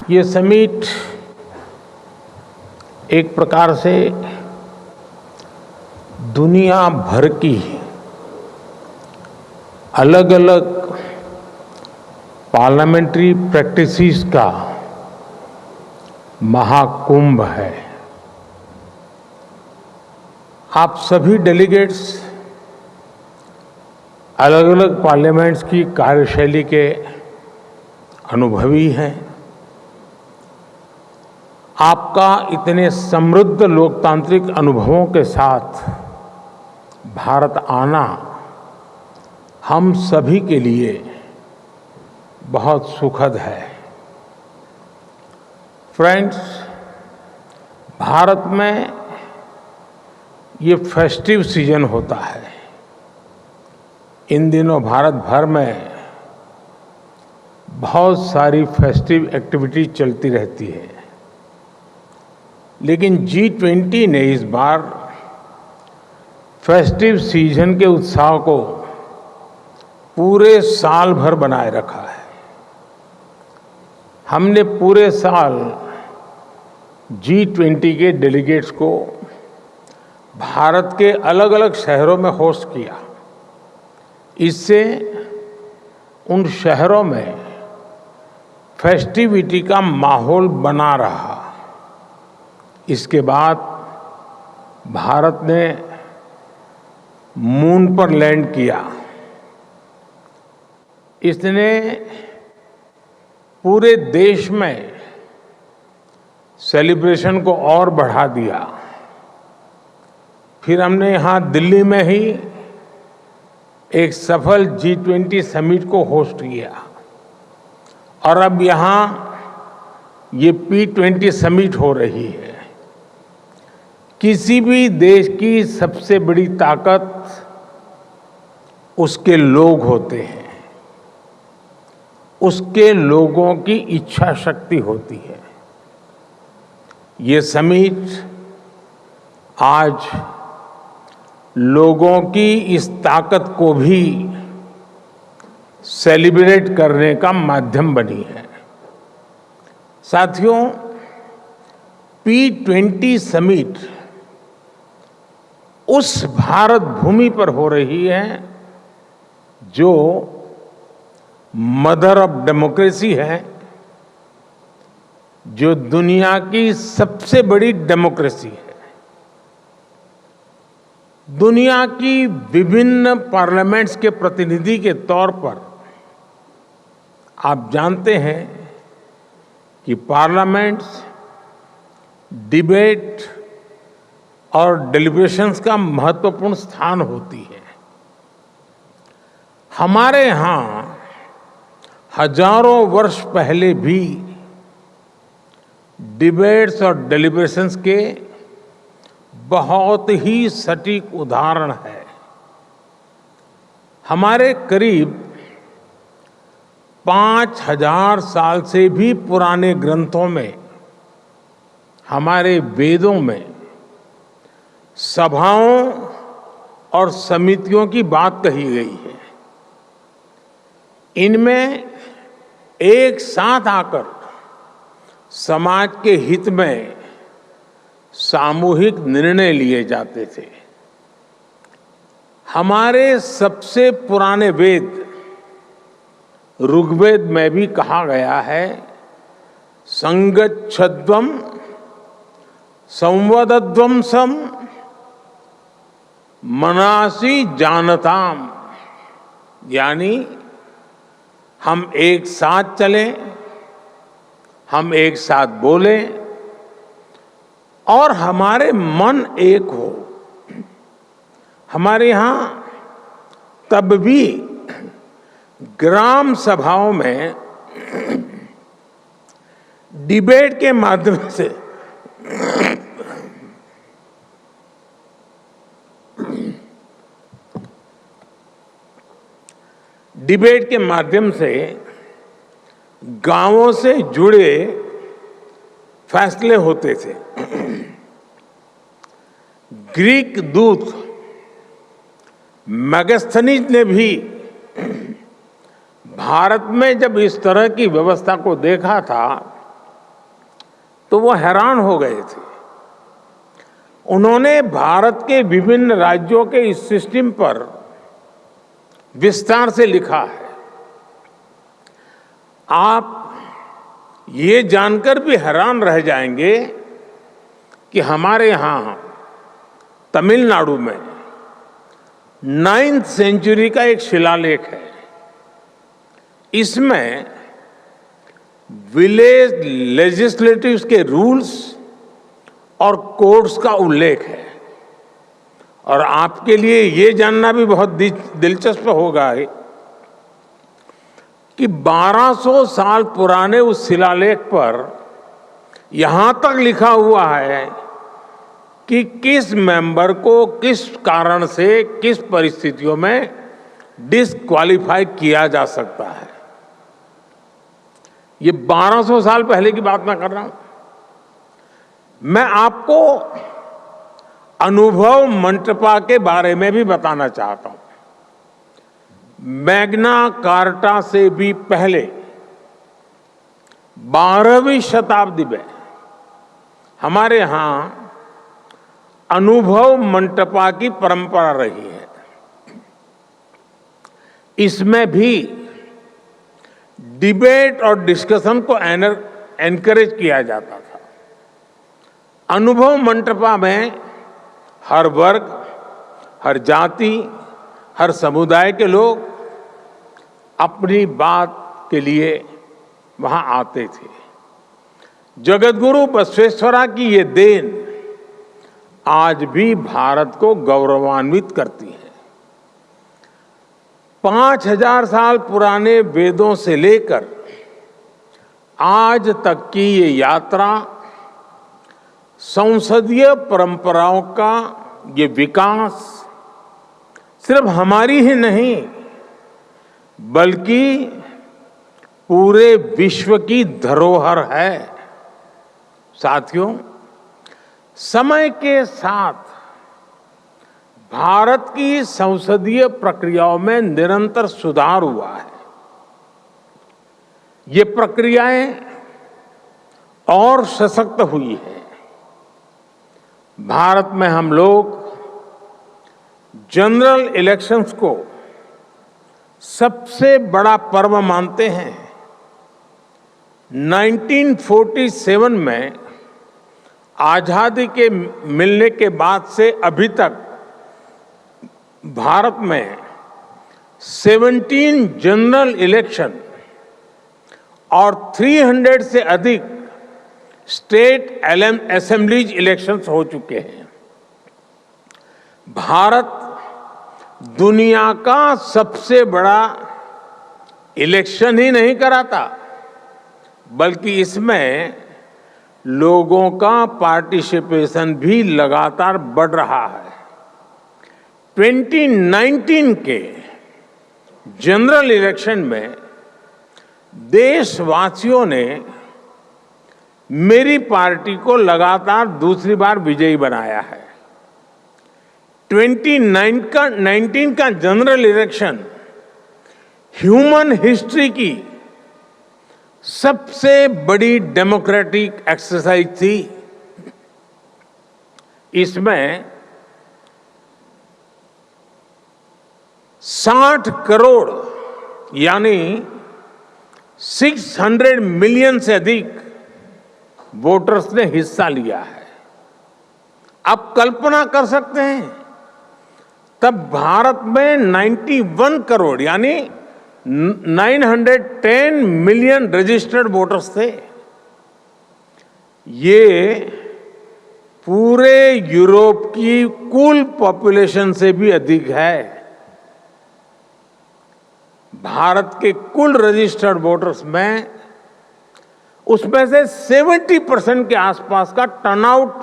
ये समिट एक प्रकार से दुनिया भर की अलग अलग पार्लियामेंट्री प्रैक्टिसेस का महाकुंभ है। आप सभी डेलीगेट्स अलग अलग पार्लियामेंट्स की कार्यशैली के अनुभवी हैं। आपका इतने समृद्ध लोकतांत्रिक अनुभवों के साथ भारत आना हम सभी के लिए बहुत सुखद है। फ्रेंड्स, भारत में ये फेस्टिव सीजन होता है। इन दिनों भारत भर में बहुत सारी फेस्टिव एक्टिविटी चलती रहती है, लेकिन G20 ने इस बार फेस्टिव सीजन के उत्साह को पूरे साल भर बनाए रखा है। हमने पूरे साल G20 के डेलीगेट्स को भारत के अलग अलग शहरों में होस्ट किया। इससे उन शहरों में फेस्टिविटी का माहौल बना रहा। इसके बाद भारत ने मून पर लैंड किया। इसने पूरे देश में सेलिब्रेशन को और बढ़ा दिया। फिर हमने यहाँ दिल्ली में ही एक सफल G20 समिट को होस्ट किया और अब यहाँ ये P20 समिट हो रही है। किसी भी देश की सबसे बड़ी ताकत उसके लोग होते हैं, उसके लोगों की इच्छा शक्ति होती है। ये समिट आज लोगों की इस ताकत को भी सेलिब्रेट करने का माध्यम बनी है। साथियों, P20 समिट उस भारत भूमि पर हो रही है जो मदर ऑफ डेमोक्रेसी है, जो दुनिया की सबसे बड़ी डेमोक्रेसी है। दुनिया की विभिन्न पार्लियामेंट्स के प्रतिनिधि के तौर पर आप जानते हैं कि पार्लियामेंट्स डिबेट और डेलिब्रेशंस का महत्वपूर्ण स्थान होती है। हमारे यहाँ हजारों वर्ष पहले भी डिबेट्स और डेलिब्रेशंस के बहुत ही सटीक उदाहरण है। हमारे करीब 5000 साल से भी पुराने ग्रंथों में, हमारे वेदों में सभाओं और समितियों की बात कही गई है। इनमें एक साथ आकर समाज के हित में सामूहिक निर्णय लिए जाते थे। हमारे सबसे पुराने वेद ऋग्वेद में भी कहा गया है, संगच्छध्वम संवदध्वम सम मनासी जानताम, यानी हम एक साथ चलें, हम एक साथ बोलें और हमारे मन एक हो। हमारे यहाँ तब भी ग्राम सभाओं में डिबेट के माध्यम से गांवों से जुड़े फैसले होते थे। ग्रीक दूत मैगस्थनीज ने भी भारत में जब इस तरह की व्यवस्था को देखा था तो वो हैरान हो गए थे। उन्होंने भारत के विभिन्न राज्यों के इस सिस्टम पर विस्तार से लिखा है। आप ये जानकर भी हैरान रह जाएंगे कि हमारे यहां तमिलनाडु में 9th सेंचुरी का एक शिलालेख है। इसमें विलेज लेजिस्लेटिव्स के रूल्स और कोड्स का उल्लेख है। और आपके लिए ये जानना भी बहुत दिलचस्प होगा कि 1200 साल पुराने उस शिलालेख पर यहां तक लिखा हुआ है कि किस मेंबर को किस कारण से किस परिस्थितियों में डिस्क्वालीफाई किया जा सकता है। ये 1200 साल पहले की बात मैं कर रहा हूं। मैं आपको अनुभव मंटपा के बारे में भी बताना चाहता हूं। मैग्ना कार्टा से भी पहले 12वीं शताब्दी में हमारे यहां अनुभव मंटपा की परंपरा रही है। इसमें भी डिबेट और डिस्कशन को एनकरेज किया जाता था। अनुभव मंटपा में हर वर्ग, हर जाति, हर समुदाय के लोग अपनी बात के लिए वहां आते थे। जगतगुरु बसवेश्वरा की ये देन आज भी भारत को गौरवान्वित करती है। 5000 साल पुराने वेदों से लेकर आज तक की ये यात्रा संसदीय परंपराओं का ये विकास सिर्फ हमारी ही नहीं बल्कि पूरे विश्व की धरोहर है। साथियों, समय के साथ भारत की संसदीय प्रक्रियाओं में निरंतर सुधार हुआ है। ये प्रक्रियाएं और सशक्त हुई है। भारत में हम लोग जनरल इलेक्शंस को सबसे बड़ा पर्व मानते हैं। 1947 में आजादी के मिलने के बाद से अभी तक भारत में 17 जनरल इलेक्शन और 300 से अधिक स्टेट असेंबलीज इलेक्शंस हो चुके हैं। भारत दुनिया का सबसे बड़ा इलेक्शन ही नहीं कराता बल्कि इसमें लोगों का पार्टिसिपेशन भी लगातार बढ़ रहा है। 2019 के जनरल इलेक्शन में देशवासियों ने मेरी पार्टी को लगातार दूसरी बार विजयी बनाया है। 2019 का जनरल इलेक्शन ह्यूमन हिस्ट्री की सबसे बड़ी डेमोक्रेटिक एक्सरसाइज थी। इसमें 60 करोड़ यानी 600 मिलियन से अधिक वोटर्स ने हिस्सा लिया है। आप कल्पना कर सकते हैं, तब भारत में 91 करोड़ यानी 910 मिलियन रजिस्टर्ड वोटर्स थे। ये पूरे यूरोप की कुल पॉपुलेशन से भी अधिक है। भारत के कुल रजिस्टर्ड वोटर्स में उसमें से 70% के आसपास का टर्नआउट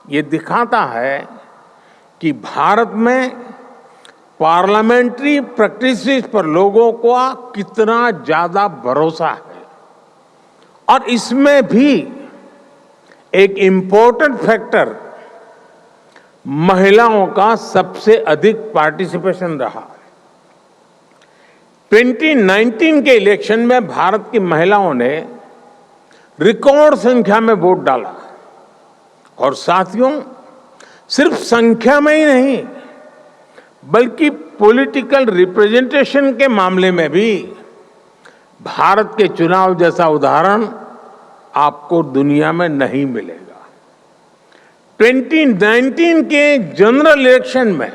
ये दिखाता है कि भारत में पार्लियामेंट्री प्रैक्टिसेस पर लोगों को कितना ज्यादा भरोसा है। और इसमें भी एक इम्पोर्टेंट फैक्टर महिलाओं का सबसे अधिक पार्टिसिपेशन रहा। 2019 के इलेक्शन में भारत की महिलाओं ने रिकॉर्ड संख्या में वोट डाला। और साथियों, सिर्फ संख्या में ही नहीं, बल्कि पॉलिटिकल रिप्रेजेंटेशन के मामले में भी भारत के चुनाव जैसा उदाहरण आपको दुनिया में नहीं मिलेगा। 2019 के जनरल इलेक्शन में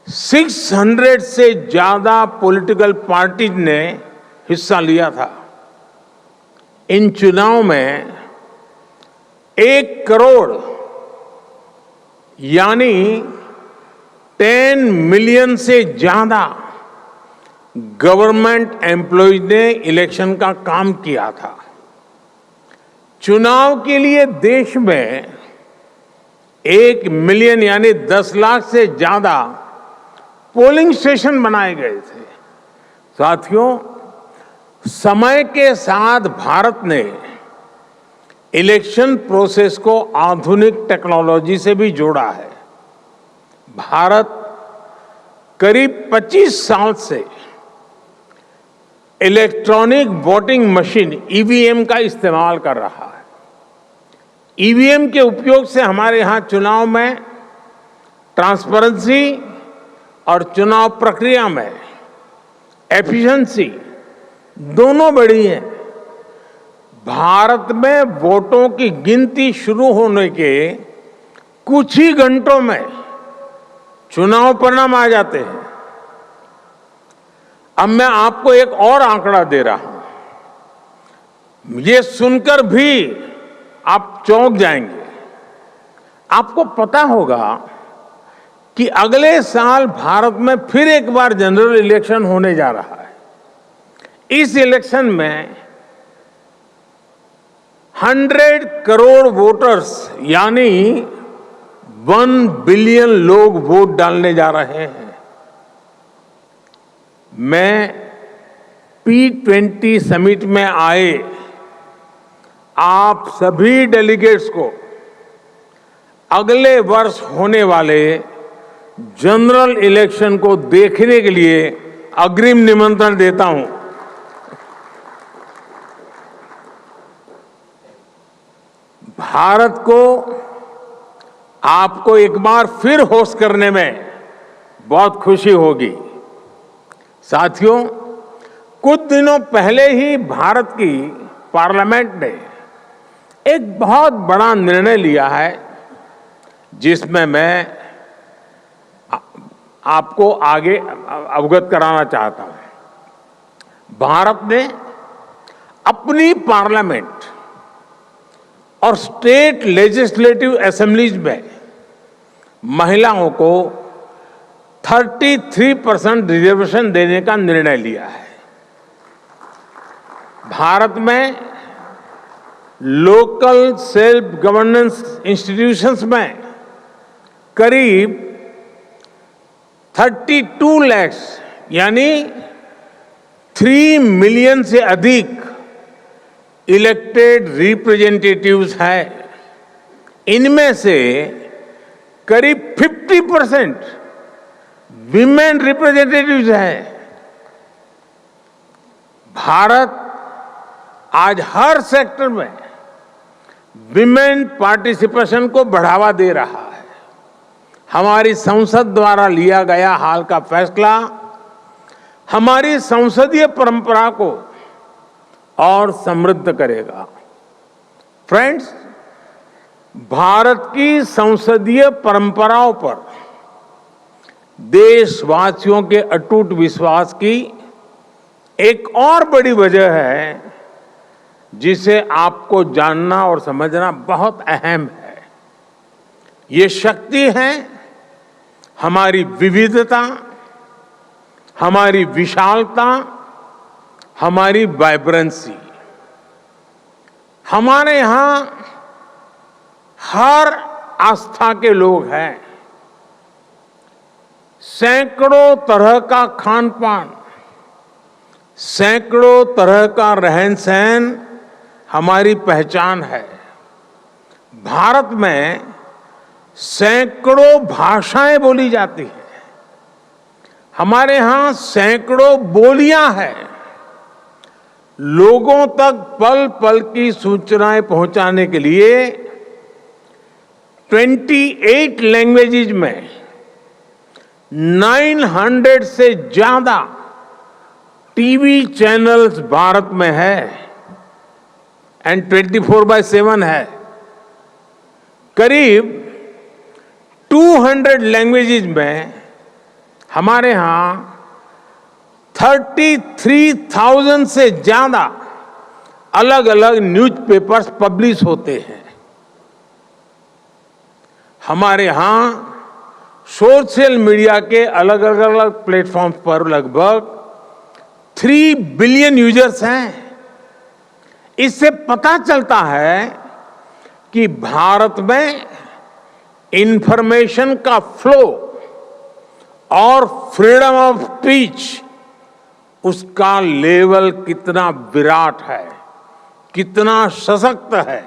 600 से ज्यादा पॉलिटिकल पार्टीज ने हिस्सा लिया था। इन चुनाव में 1 करोड़ यानी 10 मिलियन से ज्यादा गवर्नमेंट एम्प्लॉयज ने इलेक्शन का काम किया था। चुनाव के लिए देश में 1 मिलियन यानी 10 लाख से ज्यादा पोलिंग स्टेशन बनाए गए थे। साथियों, समय के साथ भारत ने इलेक्शन प्रोसेस को आधुनिक टेक्नोलॉजी से भी जोड़ा है। भारत करीब 25 साल से इलेक्ट्रॉनिक वोटिंग मशीन ईवीएम का इस्तेमाल कर रहा है। ईवीएम के उपयोग से हमारे यहां चुनाव में ट्रांसपेरेंसी और चुनाव प्रक्रिया में एफिशिएंसी दोनों बढ़ी है। भारत में वोटों की गिनती शुरू होने के कुछ ही घंटों में चुनाव परिणाम आ जाते हैं। अब मैं आपको एक और आंकड़ा दे रहा हूं, ये सुनकर भी आप चौंक जाएंगे। आपको पता होगा कि अगले साल भारत में फिर एक बार जनरल इलेक्शन होने जा रहा है। इस इलेक्शन में 100 करोड़ वोटर्स यानी 1 बिलियन लोग वोट डालने जा रहे हैं। मैं P20 समिट में आए आप सभी डेलीगेट्स को अगले वर्ष होने वाले जनरल इलेक्शन को देखने के लिए अग्रिम निमंत्रण देता हूं। भारत को आपको एक बार फिर होस्ट करने में बहुत खुशी होगी। साथियों, कुछ दिनों पहले ही भारत की पार्लियामेंट ने एक बहुत बड़ा निर्णय लिया है, जिसमें मैं आपको आगे अवगत कराना चाहता हूं। भारत ने अपनी पार्लियामेंट और स्टेट लेजिस्लेटिव असेंबलीज में महिलाओं को 33% रिजर्वेशन देने का निर्णय लिया है। भारत में लोकल सेल्फ गवर्नेंस इंस्टीट्यूशंस में करीब 32 लाख यानी 3 मिलियन से अधिक इलेक्टेड रिप्रेजेंटेटिव्स हैं। इनमें से करीब 50% विमेन रिप्रेजेंटेटिव्स हैं। भारत आज हर सेक्टर में विमेन पार्टिसिपेशन को बढ़ावा दे रहा है। हमारी संसद द्वारा लिया गया हाल का फैसला हमारी संसदीय परंपरा को और समृद्ध करेगा। फ्रेंड्स, भारत की संसदीय परंपराओं पर देशवासियों के अटूट विश्वास की एक और बड़ी वजह है, जिसे आपको जानना और समझना बहुत अहम है। ये शक्ति है हमारी विविधता, हमारी विशालता, हमारी वाइब्रेंसी। हमारे यहां हर आस्था के लोग हैं। सैकड़ों तरह का खान पान, सैकड़ों तरह का रहन सहन हमारी पहचान है। भारत में सैकड़ों भाषाएं बोली जाती हैं। हमारे यहां सैकड़ों बोलियां हैं। लोगों तक पल पल की सूचनाएं पहुंचाने के लिए 28 लैंग्वेजेस में 900 से ज्यादा टीवी चैनल्स भारत में है एंड 24/7 है। करीब 200 लैंग्वेजेस में हमारे यहां 33,000 से ज्यादा अलग अलग न्यूज़पेपर्स पब्लिश होते हैं। हमारे यहां सोशल मीडिया के अलग अलग प्लेटफॉर्म्स पर लगभग 3 बिलियन यूजर्स हैं। इससे पता चलता है कि भारत में इंफॉर्मेशन का फ्लो और फ्रीडम ऑफ स्पीच, उसका लेवल कितना विराट है, कितना सशक्त है।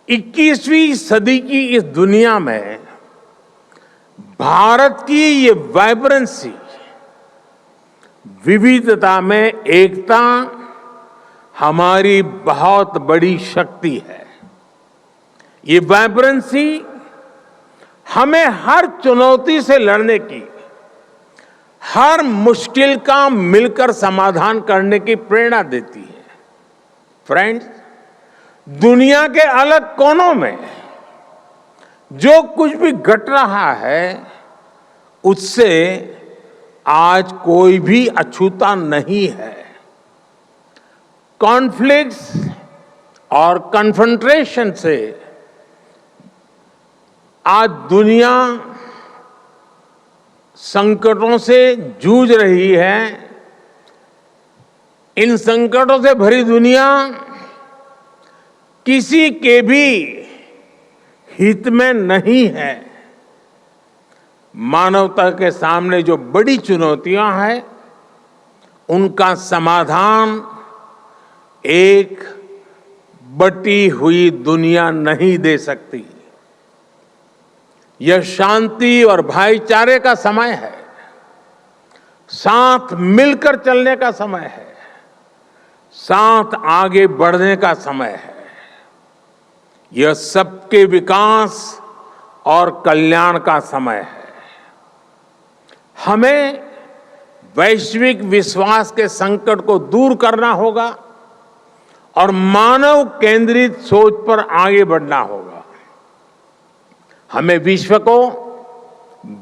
21वीं सदी की इस दुनिया में भारत की ये वाइब्रेंसी, विविधता में एकता हमारी बहुत बड़ी शक्ति है। ये वाइब्रेंसी हमें हर चुनौती से लड़ने की, हर मुश्किल का मिलकर समाधान करने की प्रेरणा देती है। फ्रेंड्स, दुनिया के अलग कोनों में जो कुछ भी घट रहा है, उससे आज कोई भी अछूता नहीं है। कॉन्फ्लिक्ट्स और कन्फ्रंटेशन से आज दुनिया संकटों से जूझ रही है। इन संकटों से भरी दुनिया किसी के भी हित में नहीं है। मानवता के सामने जो बड़ी चुनौतियां हैं, उनका समाधान एक बटी हुई दुनिया नहीं दे सकती। यह शांति और भाईचारे का समय है, साथ मिलकर चलने का समय है, साथ आगे बढ़ने का समय है। यह सबके विकास और कल्याण का समय है। हमें वैश्विक विश्वास के संकट को दूर करना होगा और मानव केंद्रित सोच पर आगे बढ़ना होगा। हमें विश्व को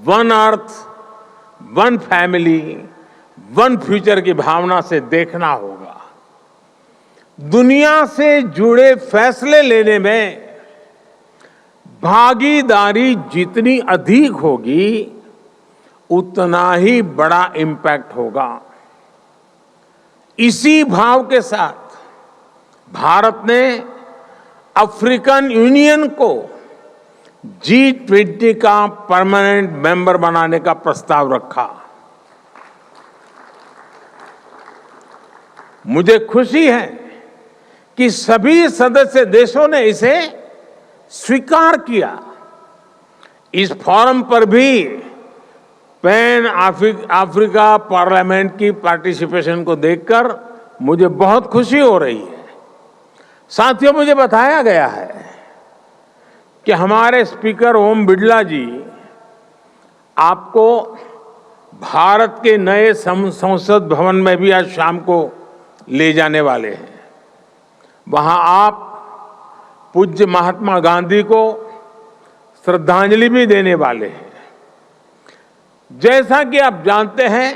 one earth, one family, one future की भावना से देखना होगा। दुनिया से जुड़े फैसले लेने में भागीदारी जितनी अधिक होगी, उतना ही बड़ा इम्पैक्ट होगा। इसी भाव के साथ भारत ने अफ्रीकन यूनियन को G20 का परमानेंट मेंबर बनाने का प्रस्ताव रखा। मुझे खुशी है कि सभी सदस्य देशों ने इसे स्वीकार किया। इस फोरम पर भी पैन अफ्रीका पार्लियामेंट की पार्टिसिपेशन को देखकर मुझे बहुत खुशी हो रही है। साथियों, मुझे बताया गया है कि हमारे स्पीकर ओम बिड़ला जी आपको भारत के नए संसद भवन में भी आज शाम को ले जाने वाले हैं। वहां आप पूज्य महात्मा गांधी को श्रद्धांजलि भी देने वाले हैं। जैसा कि आप जानते हैं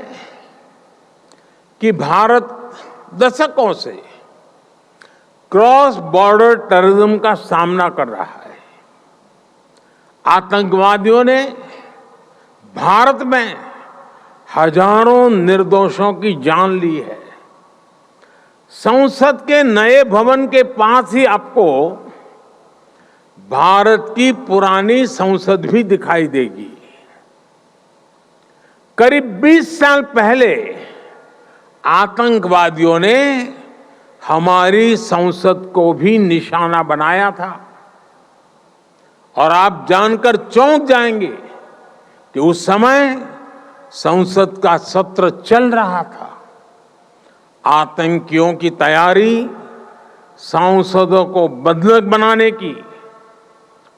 कि भारत दशकों से क्रॉस बॉर्डर टेररिज्म का सामना कर रहा है। आतंकवादियों ने भारत में हजारों निर्दोषों की जान ली है। संसद के नए भवन के पास ही आपको भारत की पुरानी संसद भी दिखाई देगी। करीब 20 साल पहले आतंकवादियों ने हमारी संसद को भी निशाना बनाया था और आप जानकर चौंक जाएंगे कि उस समय संसद का सत्र चल रहा था। आतंकियों की तैयारी सांसदों को बंधक बनाने की,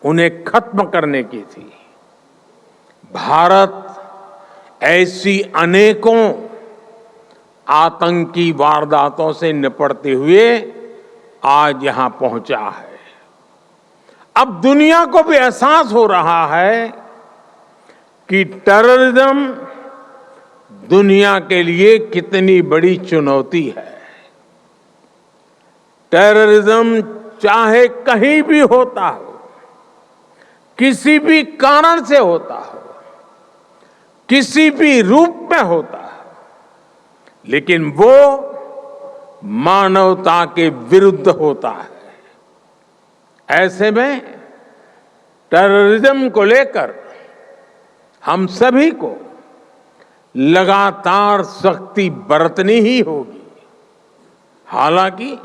उन्हें खत्म करने की थी। भारत ऐसी अनेकों आतंकी वारदातों से निपटते हुए आज यहां पहुंचा है। अब दुनिया को भी एहसास हो रहा है कि टेररिज्म दुनिया के लिए कितनी बड़ी चुनौती है। टेररिज्म चाहे कहीं भी होता हो, किसी भी कारण से होता हो, किसी भी रूप में होता है, लेकिन वो मानवता के विरुद्ध होता है। ऐसे में टेररिज्म को लेकर हम सभी को लगातार सख्ती बरतनी ही होगी। हालांकि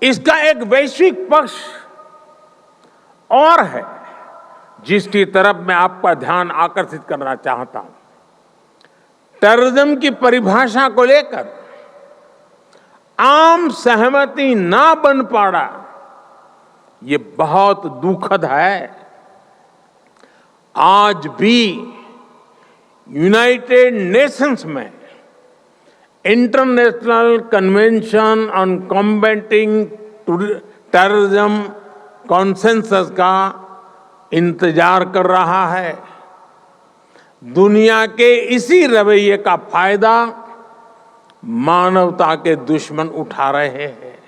इसका एक वैश्विक पक्ष और है जिसकी तरफ मैं आपका ध्यान आकर्षित करना चाहता हूं। टेररिज्म की परिभाषा को लेकर आम सहमति ना बन पाना, ये बहुत दुखद है। आज भी यूनाइटेड नेशंस में international convention on combating terrorism consensus का इंतजार कर रहा है। दुनिया के इसी रवैये का फायदा मानवता के दुश्मन उठा रहे हैं।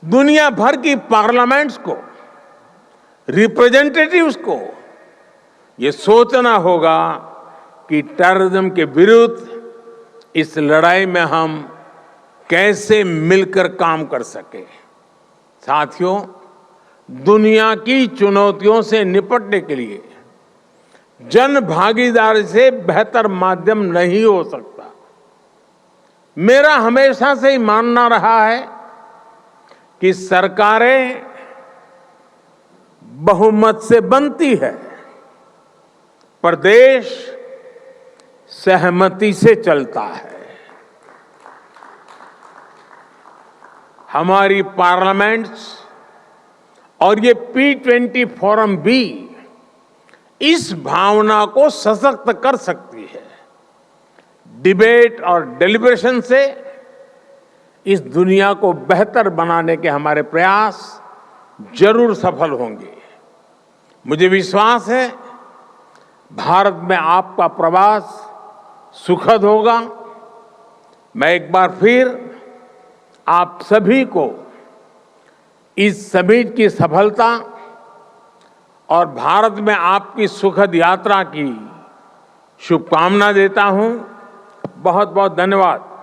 दुनिया भर की पार्लियामेंट्स को, रिप्रेजेंटेटिव्स को ये सोचना होगा कि टेररिज्म के विरुद्ध इस लड़ाई में हम कैसे मिलकर काम कर सके। साथियों, दुनिया की चुनौतियों से निपटने के लिए जन भागीदारी से बेहतर माध्यम नहीं हो सकता। मेरा हमेशा से ही मानना रहा है कि सरकारें बहुमत से बनती है, पर देश सहमति से चलता है। हमारी पार्लियामेंट्स और ये P20 फोरम भी इस भावना को सशक्त कर सकती है। डिबेट और डेलिब्रेशन से इस दुनिया को बेहतर बनाने के हमारे प्रयास जरूर सफल होंगे। मुझे विश्वास है भारत में आपका प्रवास सुखद होगा। मैं एक बार फिर आप सभी को इस समिट की सफलता और भारत में आपकी सुखद यात्रा की शुभकामना देता हूं। बहुत बहुत धन्यवाद।